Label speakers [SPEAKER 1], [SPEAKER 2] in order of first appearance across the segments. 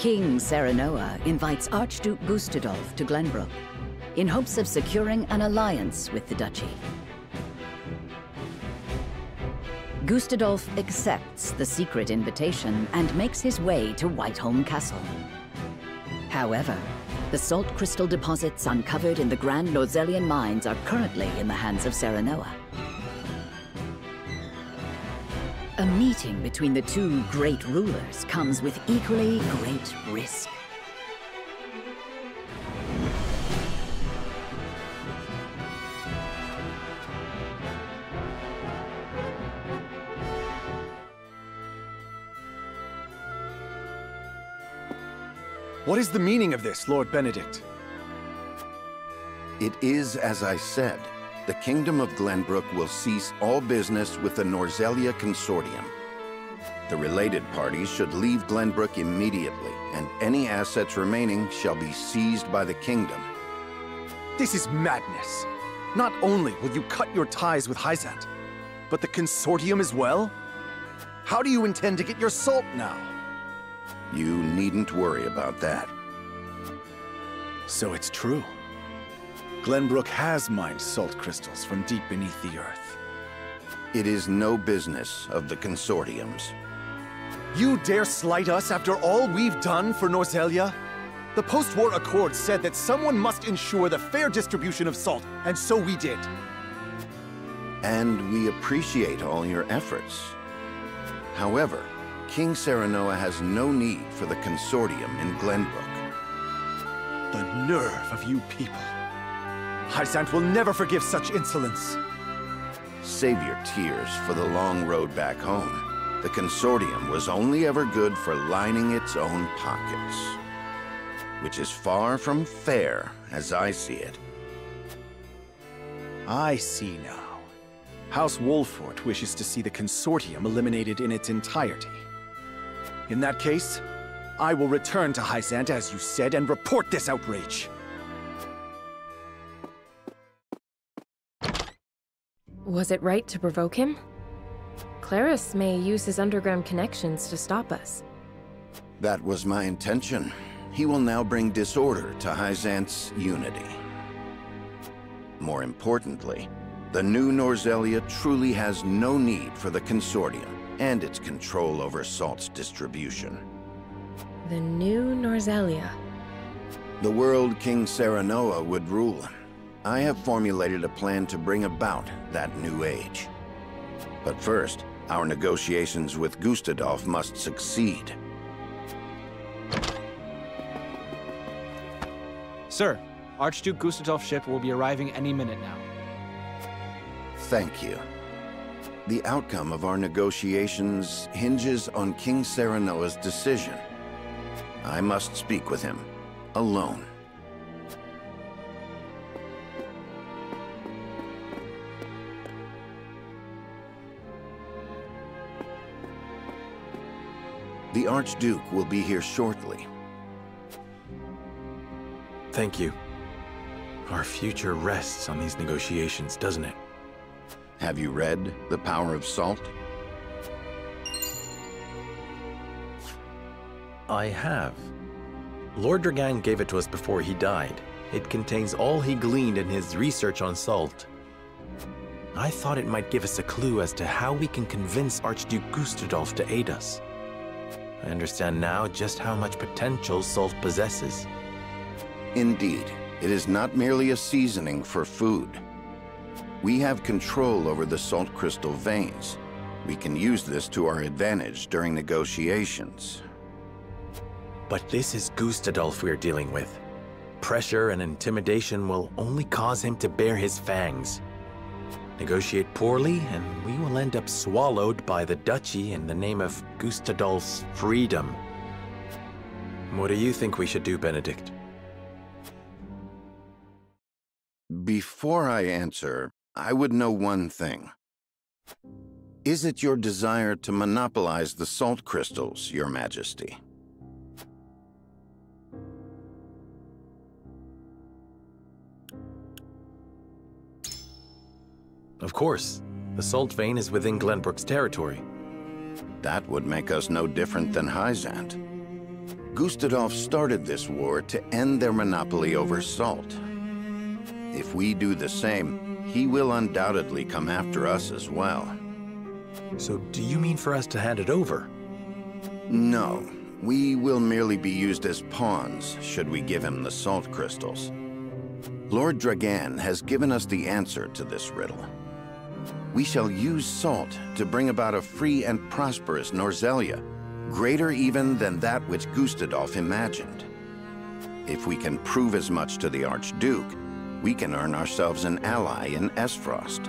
[SPEAKER 1] King Serenoa invites Archduke Gustadolf to Glenbrook in hopes of securing an alliance with the duchy. Gustadolf accepts the secret invitation and makes his way to Whiteholm Castle. However, the salt crystal deposits uncovered in the Grand Norzelian mines are currently in the hands of Serenoa. A meeting between the two great rulers comes with equally great risk.
[SPEAKER 2] What is the meaning of this, Lord Benedict?
[SPEAKER 3] It is as I said. The Kingdom of Glenbrook will cease all business with the Norzelia Consortium. The related parties should leave Glenbrook immediately, and any assets remaining shall be seized by the Kingdom.
[SPEAKER 2] This is madness. Not only will you cut your ties with Hyzant, but the Consortium as well? How do you intend to get your salt now?
[SPEAKER 3] You needn't worry about that.
[SPEAKER 2] So it's true. Glenbrook has mined salt crystals from deep beneath the earth.
[SPEAKER 3] It is no business of the Consortium's.
[SPEAKER 2] You dare slight us after all we've done for Norzelia? The post-war accord said that someone must ensure the fair distribution of salt, and so we did.
[SPEAKER 3] And we appreciate all your efforts. However, King Serenoa has no need for the Consortium in Glenbrook.
[SPEAKER 2] The nerve of you people. Hyzant will never forgive such insolence.
[SPEAKER 3] Save your tears for the long road back home. The Consortium was only ever good for lining its own pockets. Which is far from fair, as I see it.
[SPEAKER 2] I see now. House Wolfort wishes to see the Consortium eliminated in its entirety. In that case, I will return to Hyzant, as you said, and report this outrage.
[SPEAKER 4] Was it right to provoke him? Claris may use his underground connections to stop us.
[SPEAKER 3] That was my intention. He will now bring disorder to Hyzant's unity. More importantly, the new Norzelia truly has no need for the Consortium and its control over salt's distribution.
[SPEAKER 4] The new Norzelia.
[SPEAKER 3] The world King Serenoa would rule. I have formulated a plan to bring about that new age. But first, our negotiations with Gustadolf must succeed.
[SPEAKER 5] Sir, Archduke Gustadolf's ship will be arriving any minute now.
[SPEAKER 3] Thank you. The outcome of our negotiations hinges on King Serenoa's decision. I must speak with him, alone. The Archduke will be here shortly.
[SPEAKER 6] Thank you. Our future rests on these negotiations, doesn't it?
[SPEAKER 3] Have you read The Power of Salt?
[SPEAKER 6] I have. Lord Dragan gave it to us before he died. It contains all he gleaned in his research on salt. I thought it might give us a clue as to how we can convince Archduke Gustadolf to aid us. I understand now just how much potential salt possesses.
[SPEAKER 3] Indeed, it is not merely a seasoning for food. We have control over the salt crystal veins. We can use this to our advantage during negotiations.
[SPEAKER 6] But this is Gustadolf we're dealing with. Pressure and intimidation will only cause him to bare his fangs. Negotiate poorly, and we will end up swallowed by the duchy in the name of Gustadolf's freedom. What do you think we should do, Benedict?
[SPEAKER 3] Before I answer, I would know one thing. Is it your desire to monopolize the salt crystals, Your Majesty?
[SPEAKER 6] Of course. The salt vein is within Glenbrook's territory.
[SPEAKER 3] That would make us no different than Hyzant. Gustadolf started this war to end their monopoly over salt. If we do the same, he will undoubtedly come after us as well.
[SPEAKER 6] So do you mean for us to hand it over?
[SPEAKER 3] No, we will merely be used as pawns should we give him the salt crystals. Lord Dragan has given us the answer to this riddle. We shall use salt to bring about a free and prosperous Norzelia, greater even than that which Gustadolf imagined. If we can prove as much to the Archduke, we can earn ourselves an ally in Esfrost.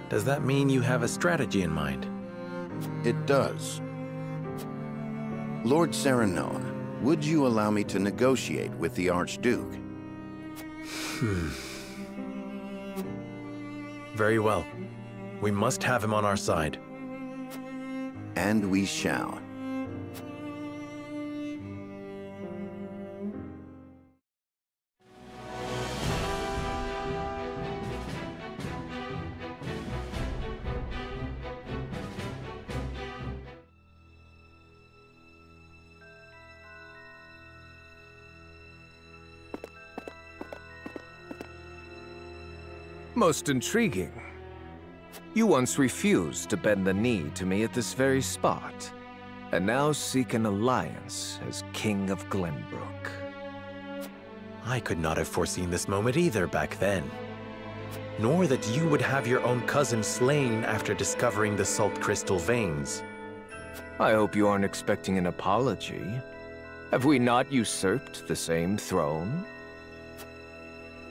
[SPEAKER 6] Does that mean you have a strategy in mind?
[SPEAKER 3] It does. Lord Serenoa, would you allow me to negotiate with the Archduke?
[SPEAKER 6] Very well. We must have him on our side.
[SPEAKER 3] And we shall.
[SPEAKER 7] Most intriguing. You once refused to bend the knee to me at this very spot, and now seek an alliance as King of Glenbrook.
[SPEAKER 6] I could not have foreseen this moment either back then. Nor that you would have your own cousin slain after discovering the salt crystal veins.
[SPEAKER 7] I hope you aren't expecting an apology. Have we not usurped the same throne?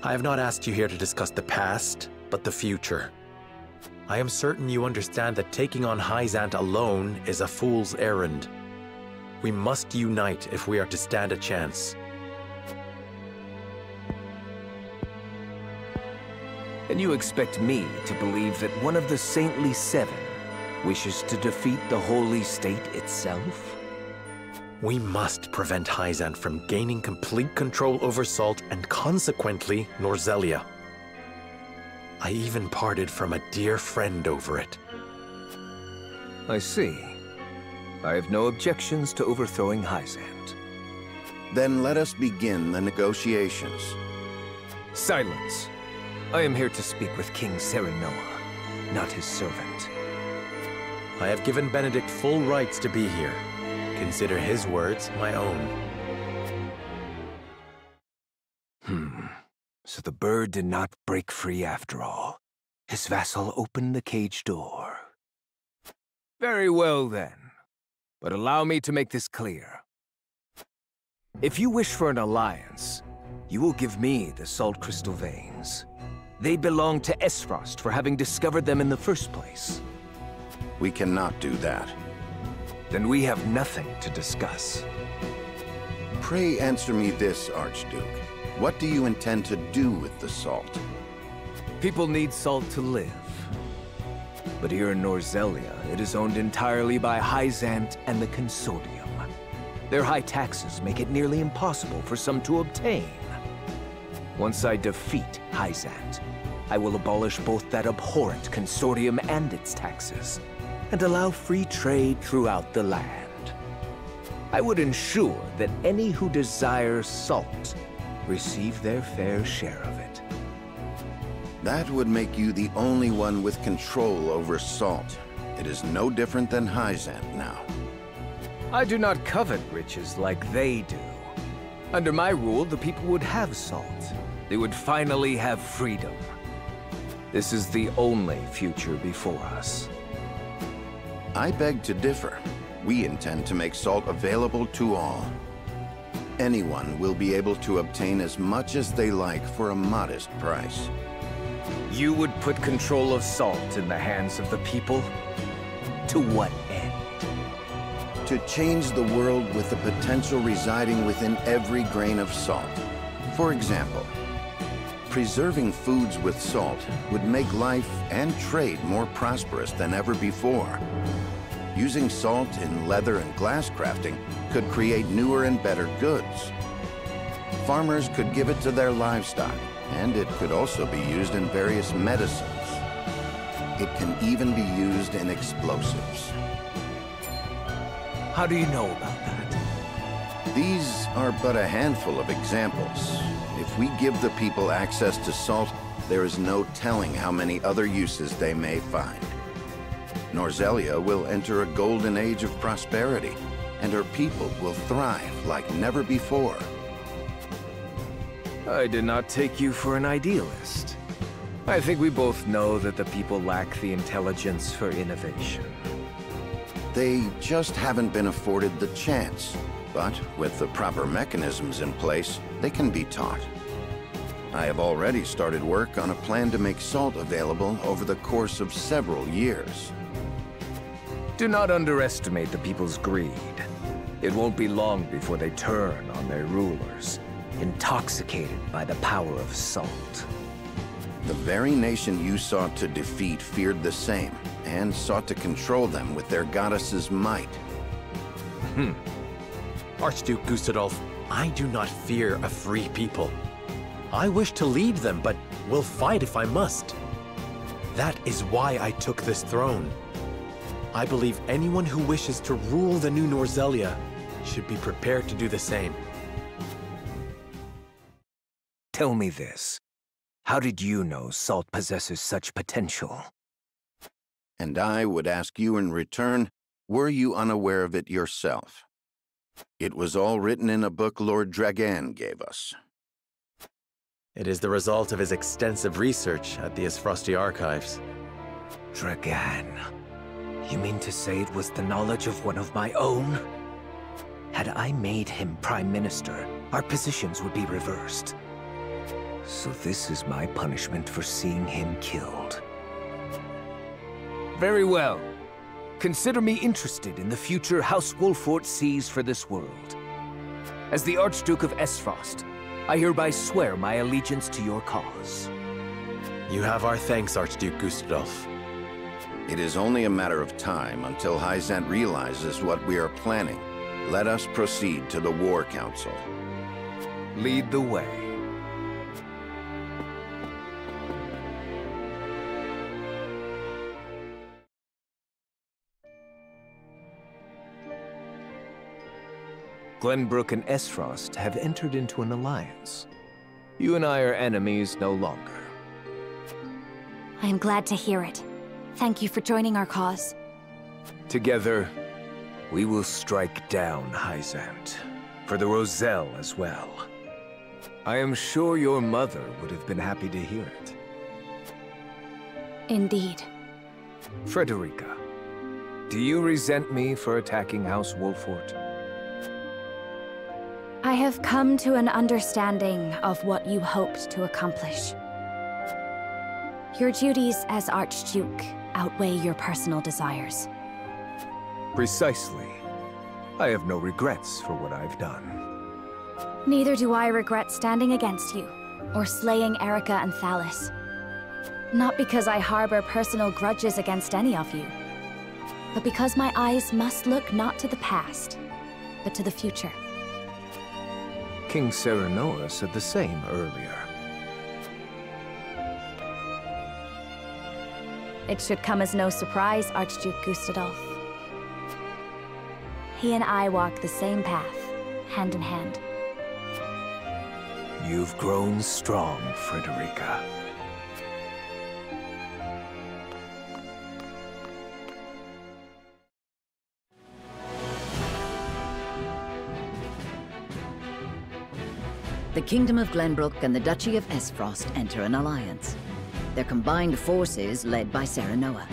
[SPEAKER 6] I have not asked you here to discuss the past, but the future. I am certain you understand that taking on Hyzant alone is a fool's errand. We must unite if we are to stand a chance.
[SPEAKER 7] And you expect me to believe that one of the Saintly Seven wishes to defeat the Holy State itself?
[SPEAKER 6] We must prevent Hyzant from gaining complete control over Salt and consequently Norzelia. I even parted from a dear friend over it.
[SPEAKER 7] I see. I have no objections to overthrowing Hyzant.
[SPEAKER 3] Then let us begin the negotiations.
[SPEAKER 7] Silence. I am here to speak with King Serenoa, not his servant.
[SPEAKER 6] I have given Benedict full rights to be here. Consider his words my own.
[SPEAKER 7] So the bird did not break free after all. His vassal opened the cage door. Very well then. But allow me to make this clear. If you wish for an alliance, you will give me the salt crystal veins. They belong to Esfrost for having discovered them in the first place.
[SPEAKER 3] We cannot do that.
[SPEAKER 7] Then we have nothing to discuss.
[SPEAKER 3] Pray answer me this, Archduke. What do you intend to do with the salt?
[SPEAKER 7] People need salt to live. But here in Norzelia, it is owned entirely by Hyzant and the Consortium. Their high taxes make it nearly impossible for some to obtain. Once I defeat Hyzant, I will abolish both that abhorrent Consortium and its taxes, and allow free trade throughout the land. I would ensure that any who desire salt receive their fair share of it.
[SPEAKER 3] That would make you the only one with control over salt. It is no different than Hyzant now.
[SPEAKER 7] I do not covet riches like they do. Under my rule, the people would have salt. They would finally have freedom. This is the only future before us.
[SPEAKER 3] I beg to differ. We intend to make salt available to all. Anyone will be able to obtain as much as they like for a modest price.
[SPEAKER 7] You would put control of salt in the hands of the people? To what end?
[SPEAKER 3] To change the world with the potential residing within every grain of salt. For example, preserving foods with salt would make life and trade more prosperous than ever before. Using salt in leather and glass crafting could create newer and better goods. Farmers could give it to their livestock, and it could also be used in various medicines. It can even be used in explosives.
[SPEAKER 7] How do you know about that?
[SPEAKER 3] These are but a handful of examples. If we give the people access to salt, there is no telling how many other uses they may find. Norzelia will enter a golden age of prosperity, and her people will thrive like never before.
[SPEAKER 7] I did not take you for an idealist. I think we both know that the people lack the intelligence for innovation.
[SPEAKER 3] They just haven't been afforded the chance. But with the proper mechanisms in place, they can be taught. I have already started work on a plan to make salt available over the course of several years.
[SPEAKER 7] Do not underestimate the people's greed. It won't be long before they turn on their rulers, intoxicated by the power of salt.
[SPEAKER 3] The very nation you sought to defeat feared the same, and sought to control them with their goddess's might.
[SPEAKER 6] Archduke Gustadolf, I do not fear a free people. I wish to lead them, but will fight if I must. That is why I took this throne. I believe anyone who wishes to rule the new Norzelia should be prepared to do the same.
[SPEAKER 7] Tell me this. How did you know salt possesses such potential?
[SPEAKER 3] And I would ask you in return, were you unaware of it yourself? It was all written in a book Lord Dragan gave us.
[SPEAKER 6] It is the result of his extensive research at the Frosty Archives.
[SPEAKER 7] Dragan. You mean to say it was the knowledge of one of my own? Had I made him Prime Minister, our positions would be reversed. So this is my punishment for seeing him killed. Very well. Consider me interested in the future House Wolfort sees for this world. As the Archduke of Esfrost, I hereby swear my allegiance to your cause.
[SPEAKER 6] You have our thanks, Archduke Gustadolf.
[SPEAKER 3] It is only a matter of time until Hyzant realizes what we are planning. Let us proceed to the War Council.
[SPEAKER 7] Lead the way. Glenbrook and Esfrost have entered into an alliance. You and I are enemies no longer.
[SPEAKER 8] I am glad to hear it. Thank you for joining our cause.
[SPEAKER 7] Together, we will strike down Hyzant, for the Roselle as well. I am sure your mother would have been happy to hear it.
[SPEAKER 8] Indeed.
[SPEAKER 7] Frederica, do you resent me for attacking House Wolfort?
[SPEAKER 8] I have come to an understanding of what you hoped to accomplish. Your duties as Archduke outweigh your personal desires.
[SPEAKER 7] Precisely. I have no regrets for what I've done.
[SPEAKER 8] Neither do I regret standing against you, or slaying Erica and Thalis. Not because I harbor personal grudges against any of you, but because my eyes must look not to the past, but to the future.
[SPEAKER 7] King Serenoa said the same earlier.
[SPEAKER 8] It should come as no surprise, Archduke Gustadolf. He and I walk the same path, hand in hand.
[SPEAKER 7] You've grown strong, Frederica.
[SPEAKER 1] The Kingdom of Glenbrook and the Duchy of Esfrost enter an alliance. Their combined forces led by Serenoa.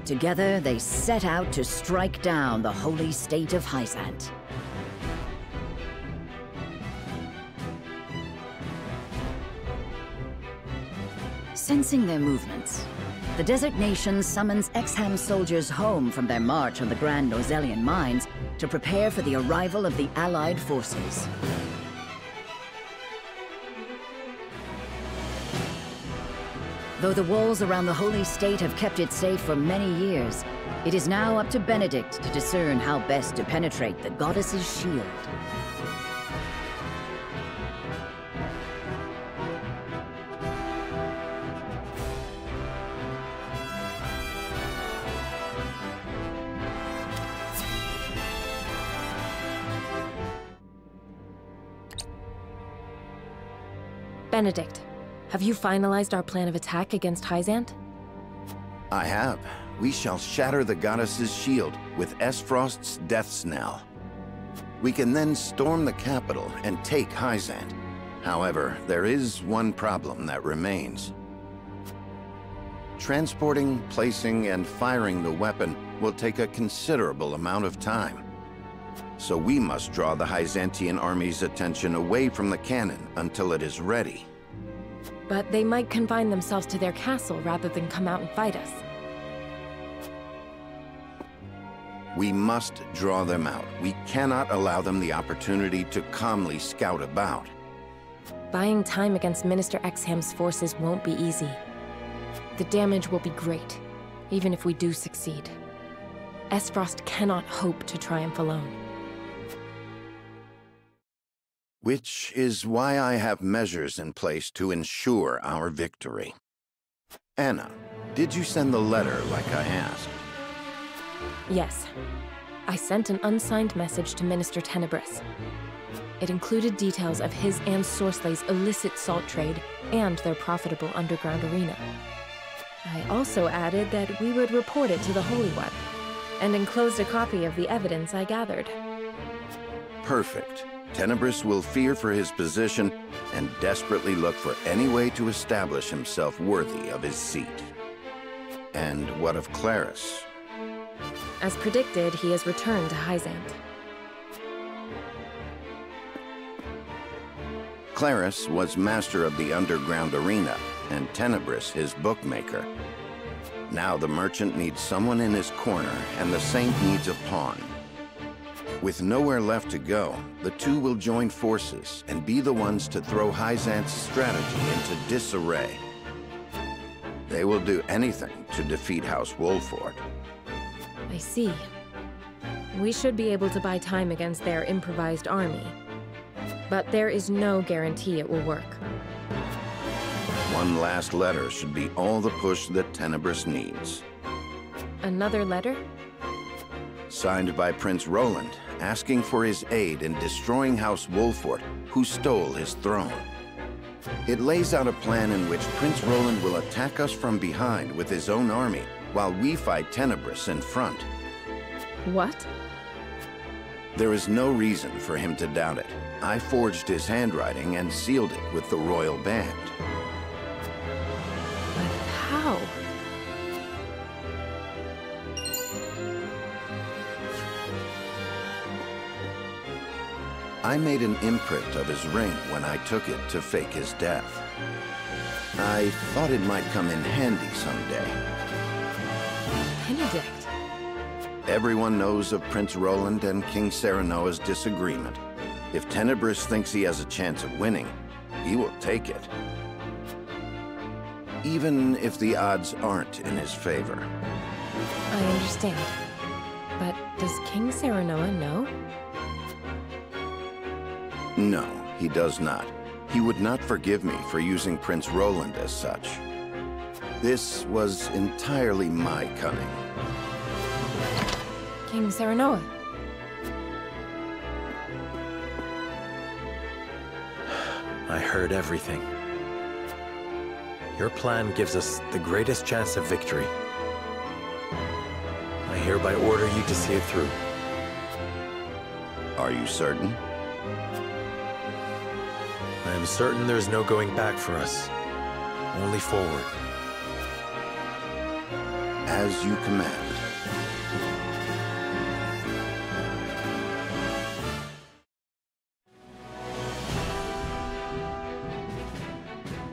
[SPEAKER 1] Together, they set out to strike down the holy state of Hyzant. Sensing their movements, the desert nation summons Exham soldiers home from their march on the Grand Norzelian mines to prepare for the arrival of the Allied forces. Though the walls around the holy state have kept it safe for many years, it is now up to Benedict to discern how best to penetrate the goddess's shield.
[SPEAKER 4] Benedict, have you finalized our plan of attack against Hyzant?
[SPEAKER 3] I have. We shall shatter the goddess's shield with Esfrost's death knell. We can then storm the capital and take Hyzant. However, there is one problem that remains. Transporting, placing, and firing the weapon will take a considerable amount of time. So we must draw the Hyzantian army's attention away from the cannon until it is ready.
[SPEAKER 4] But they might confine themselves to their castle rather than come out and fight us.
[SPEAKER 3] We must draw them out. We cannot allow them the opportunity to calmly scout about.
[SPEAKER 4] Buying time against Minister Exham's forces won't be easy. The damage will be great, even if we do succeed. Esfrost cannot hope to triumph alone.
[SPEAKER 3] Which is why I have measures in place to ensure our victory. Anna, did you send the letter like I asked?
[SPEAKER 4] Yes. I sent an unsigned message to Minister Tenebris. It included details of his and Sorslay's illicit salt trade and their profitable underground arena. I also added that we would report it to the Holy One, and enclosed a copy of the evidence I gathered.
[SPEAKER 3] Perfect. Tenebris will fear for his position and desperately look for any way to establish himself worthy of his seat. And what of Claris?
[SPEAKER 4] As predicted, he has returned to Hyzant.
[SPEAKER 3] Claris was master of the underground arena, and Tenebris his bookmaker. Now the merchant needs someone in his corner, and the saint needs a pawn. With nowhere left to go, the two will join forces and be the ones to throw Hyzant's strategy into disarray. They will do anything to defeat House Wolford.
[SPEAKER 4] I see. We should be able to buy time against their improvised army. But there is no guarantee it will work.
[SPEAKER 3] One last letter should be all the push that Tenebris needs.
[SPEAKER 4] Another letter?
[SPEAKER 3] Signed by Prince Roland, asking for his aid in destroying House Wolford, who stole his throne. It lays out a plan in which Prince Roland will attack us from behind with his own army, while we fight Tenebris in front.
[SPEAKER 4] What?
[SPEAKER 3] There is no reason for him to doubt it. I forged his handwriting and sealed it with the royal band.
[SPEAKER 4] But how?
[SPEAKER 3] I made an imprint of his ring when I took it to fake his death. I thought it might come in handy someday.
[SPEAKER 4] Benedict.
[SPEAKER 3] Everyone knows of Prince Roland and King Serenoa's disagreement. If Tenebris thinks he has a chance of winning, he will take it. Even if the odds aren't in his favor.
[SPEAKER 4] I understand. But does King Serenoa know?
[SPEAKER 3] No, he does not. He would not forgive me for using Prince Roland as such. This was entirely my cunning.
[SPEAKER 4] King Serenoa.
[SPEAKER 6] I heard everything. Your plan gives us the greatest chance of victory. I hereby order you to see it through.
[SPEAKER 3] Are you certain?
[SPEAKER 6] I am certain there's no going back for us. Only forward.
[SPEAKER 3] As you command.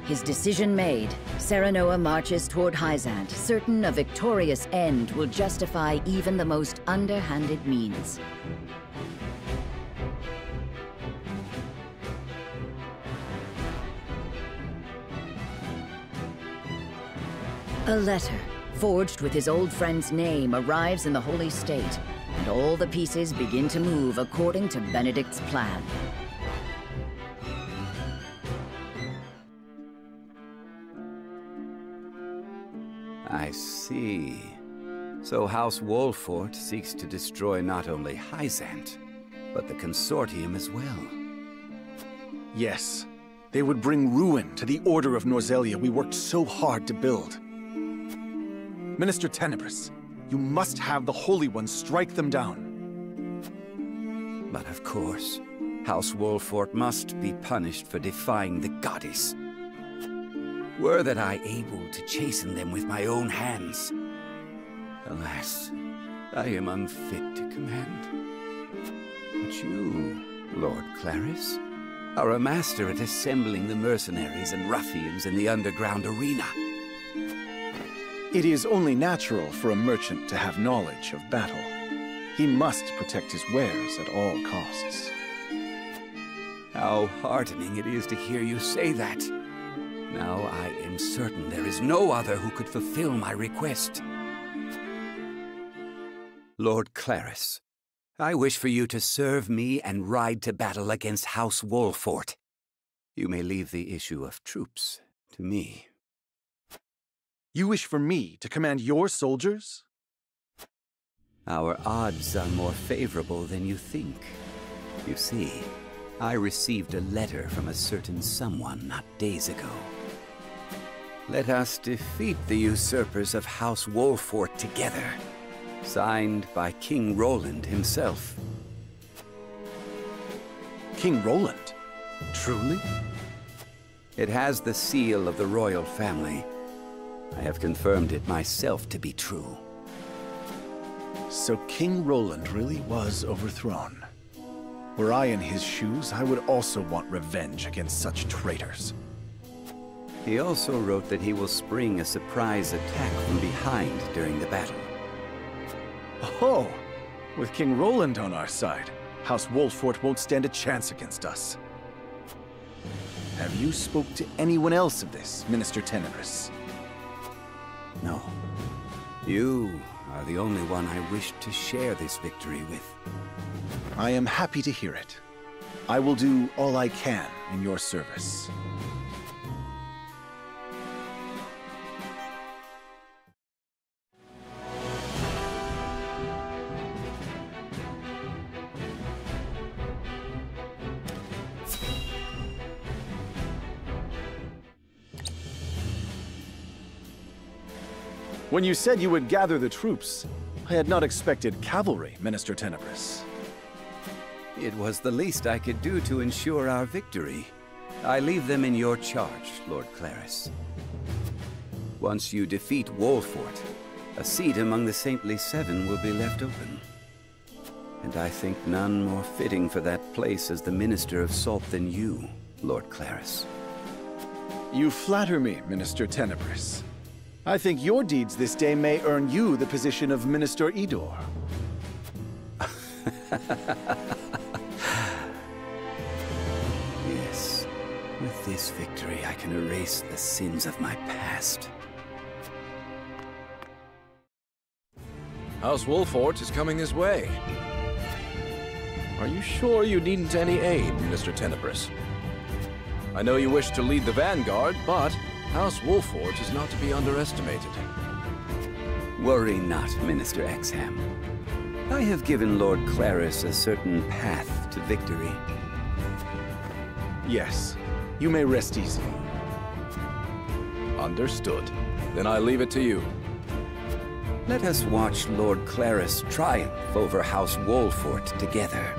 [SPEAKER 1] His decision made, Serenoa marches toward Hyzant, certain a victorious end will justify even the most underhanded means. A letter, forged with his old friend's name, arrives in the Holy State, and all the pieces begin to move according to Benedict's plan.
[SPEAKER 9] I see. So House Wolford seeks to destroy not only Hyzant, but the Consortium as well.
[SPEAKER 2] Yes. They would bring ruin to the Order of Norzelia we worked so hard to build. Minister Tenebris, you must have the Holy Ones strike them down.
[SPEAKER 9] But of course, House Wolfort must be punished for defying the goddess. Were that I able to chasten them with my own hands. Alas, I am unfit to command. But you, Lord Claris, are a master at assembling the mercenaries and ruffians in the underground arena.
[SPEAKER 2] It is only natural for a merchant to have knowledge of battle. He must protect his wares at all costs.
[SPEAKER 9] How heartening it is to hear you say that. Now I am certain there is no other who could fulfill my request. Lord Claris, I wish for you to serve me and ride to battle against House Wolfort. You may leave the issue of troops to me.
[SPEAKER 2] You wish for me to command your soldiers?
[SPEAKER 9] Our odds are more favorable than you think. You see, I received a letter from a certain someone not days ago. Let us defeat the usurpers of House Wolfort together. Signed by King Roland himself.
[SPEAKER 2] King Roland? Truly?
[SPEAKER 9] It has the seal of the royal family. I have confirmed it myself to be true.
[SPEAKER 2] So King Roland really was overthrown. Were I in his shoes, I would also want revenge against such traitors.
[SPEAKER 9] He also wrote that he will spring a surprise attack from behind during the battle.
[SPEAKER 2] Oh, with King Roland on our side, House Wolfort won't stand a chance against us. Have you spoke to anyone else of this, Minister Tenebris?
[SPEAKER 9] No. You are the only one I wish to share this victory with.
[SPEAKER 2] I am happy to hear it. I will do all I can in your service. When you said you would gather the troops, I had not expected cavalry, Minister Tenebris.
[SPEAKER 9] It was the least I could do to ensure our victory. I leave them in your charge, Lord Claris. Once you defeat Wolfort, a seat among the Saintly Seven will be left open. And I think none more fitting for that place as the Minister of Salt than you, Lord Claris.
[SPEAKER 2] You flatter me, Minister Tenebris. I think your deeds this day may earn you the position of Minister Idor.
[SPEAKER 9] Yes. With this victory, I can erase the sins of my past.
[SPEAKER 10] House Wolfort is coming this way. Are you sure you needn't any aid, Mr. Tenebris? I know you wish to lead the vanguard, but House Wolfort is not to be underestimated.
[SPEAKER 9] Worry not, Minister Exham. I have given Lord Claris a certain path to victory.
[SPEAKER 2] Yes, you may rest easy.
[SPEAKER 10] Understood. Then I leave it to you.
[SPEAKER 9] Let us watch Lord Claris triumph over House Wolfort together.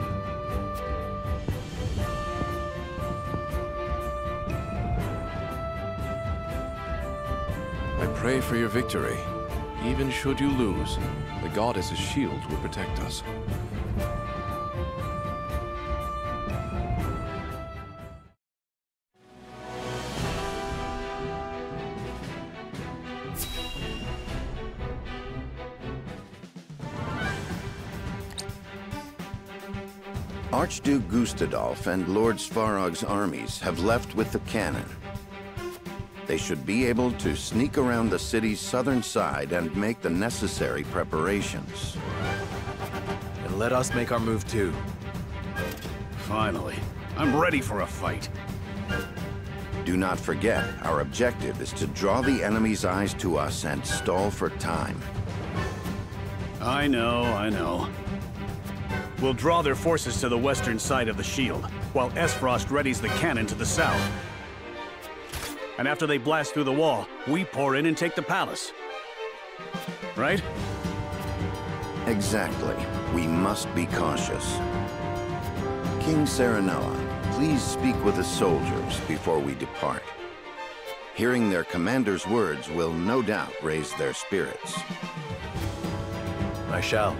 [SPEAKER 10] I pray for your victory. Even should you lose, the goddess's shield will protect us.
[SPEAKER 3] Archduke Gustadolf and Lord Svarog's armies have left with the cannon. They should be able to sneak around the city's southern side and make the necessary preparations.
[SPEAKER 6] And let us make our move too.
[SPEAKER 11] Finally, I'm ready for a fight.
[SPEAKER 3] Do not forget, our objective is to draw the enemy's eyes to us and stall for time.
[SPEAKER 11] I know. We'll draw their forces to the western side of the shield, while Esfrost readies the cannon to the south. And after they blast through the wall, we pour in and take the palace. Right?
[SPEAKER 3] Exactly. We must be cautious. King Serenella, please speak with the soldiers before we depart. Hearing their commander's words will no doubt raise their spirits.
[SPEAKER 6] I shall.